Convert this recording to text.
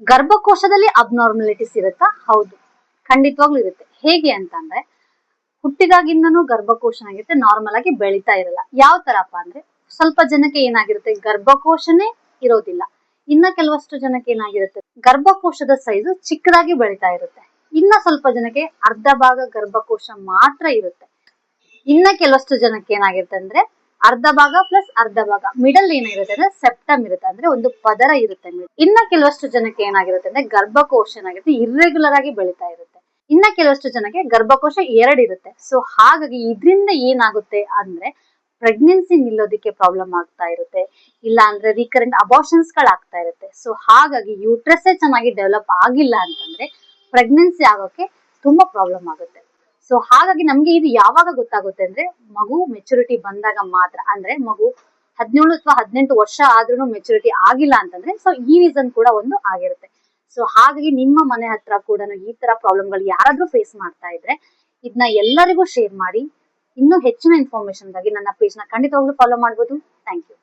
ಗರ್ಭಕೋಶದಲ್ಲಿ abnormalities ಇರುತ್ತಾ? ಹೌದು, ಖಂಡಿತವಾಗ್ಲೂ ಇರುತ್ತೆ. ಹೇಗೆ ಅಂತಂದ್ರೆ, ಹುಟ್ಟಿದಾಗಿಂದನೂ ಗರ್ಭಕೋಶ ಆಗಿರುತ್ತೆ, ನಾರ್ಮಲ್ ಆಗಿ ಬೆಳಿತಾ ಇರಲ್ಲ. ಯಾವ ತರಪ್ಪ ಅಂದ್ರೆ, ಸ್ವಲ್ಪ ಜನಕ್ಕೆ ಏನಾಗಿರುತ್ತೆ, ಗರ್ಭಕೋಶನೇ ಇರೋದಿಲ್ಲ. ಇನ್ನ ಕೆಲವಷ್ಟು ಜನಕ್ಕೆ ಏನಾಗಿರುತ್ತೆ, ಗರ್ಭಕೋಶದ ಸೈಜು ಚಿಕ್ಕದಾಗಿ ಬೆಳಿತಾ ಇರುತ್ತೆ. ಇನ್ನ ಸ್ವಲ್ಪ ಜನಕ್ಕೆ ಅರ್ಧ ಭಾಗ ಗರ್ಭಕೋಶ ಮಾತ್ರ ಇರುತ್ತೆ. ಇನ್ನ ಕೆಲವಷ್ಟು ಜನಕ್ಕೆ ಏನಾಗಿರುತ್ತೆ ಅಂದ್ರೆ, ಅರ್ಧ ಭಾಗ ಪ್ಲಸ್ ಅರ್ಧ ಭಾಗ, ಮಿಡಲ್ ಏನಿರುತ್ತೆ ಅಂದ್ರೆ ಸೆಪ್ಟಮ್ ಇರುತ್ತೆ, ಅಂದ್ರೆ ಒಂದು ಪದರ ಇರುತ್ತೆ. ಇನ್ನ ಕೆಲವಷ್ಟು ಜನಕ್ಕೆ ಏನಾಗಿರುತ್ತೆ ಅಂದ್ರೆ, ಗರ್ಭಕೋಶ ಏನಾಗಿರುತ್ತೆ ಇರ್ರೆಗ್ಯುಲರ್ ಆಗಿ ಬೆಳಿತಾ ಇರುತ್ತೆ. ಇನ್ನ ಕೆಲವಷ್ಟು ಜನಕ್ಕೆ ಗರ್ಭಕೋಶ 2 ಇರುತ್ತೆ. ಸೊ ಹಾಗಾಗಿ ಇದರಿಂದ ಏನಾಗುತ್ತೆ ಅಂದ್ರೆ, ಪ್ರೆಗ್ನೆನ್ಸಿ ನಿಲ್ಲೋದಕ್ಕೆ ಪ್ರಾಬ್ಲಮ್ ಆಗ್ತಾ ಇರುತ್ತೆ, ಇಲ್ಲ ಅಂದ್ರೆ ರಿಕರೆಂಟ್ ಅಬಾರ್ಷನ್ಸ್ ಗಳಾಗ್ತಾ ಇರುತ್ತೆ. ಸೊ ಹಾಗಾಗಿ ಯೂಟ್ರಸ್ಸೇ ಚೆನ್ನಾಗಿ ಡೆವಲಪ್ ಆಗಿಲ್ಲ ಅಂತಂದ್ರೆ ಪ್ರೆಗ್ನೆನ್ಸಿ ಆಗೋಕೆ ತುಂಬಾ ಪ್ರಾಬ್ಲಮ್ ಆಗುತ್ತೆ. ಸೊ ಹಾಗಾಗಿ ನಮ್ಗೆ ಇದು ಯಾವಾಗ ಗೊತ್ತಾಗುತ್ತೆ ಅಂದ್ರೆ, ಮಗು ಮೆಚುರಿಟಿ ಬಂದಾಗ ಮಾತ್ರ. ಅಂದ್ರೆ ಮಗು 17 ಅಥವಾ 18 ವರ್ಷ ಆದ್ರೂ ಮೆಚುರಿಟಿ ಆಗಿಲ್ಲ ಅಂತಂದ್ರೆ, ಸೊ ಈ ರೀಸನ್ ಕೂಡ ಒಂದು ಆಗಿರುತ್ತೆ. ಸೊ ಹಾಗಾಗಿ ನಿಮ್ಮ ಮನೆ ಹತ್ರ ಕೂಡ ಈ ತರ ಪ್ರಾಬ್ಲಮ್ ಗಳು ಯಾರಾದ್ರೂ ಫೇಸ್ ಮಾಡ್ತಾ ಇದ್ರೆ, ಇದನ್ನ ಎಲ್ಲರಿಗೂ ಶೇರ್ ಮಾಡಿ. ಇನ್ನೂ ಹೆಚ್ಚಿನ ಇನ್ಫಾರ್ಮೇಶನ್ ಗಾಗಿ ನನ್ನ ಪೇಜ್ ನ ಖಂಡಿತವಾಗ್ಲೂ ಫಾಲೋ ಮಾಡಬಹುದು. Thank you.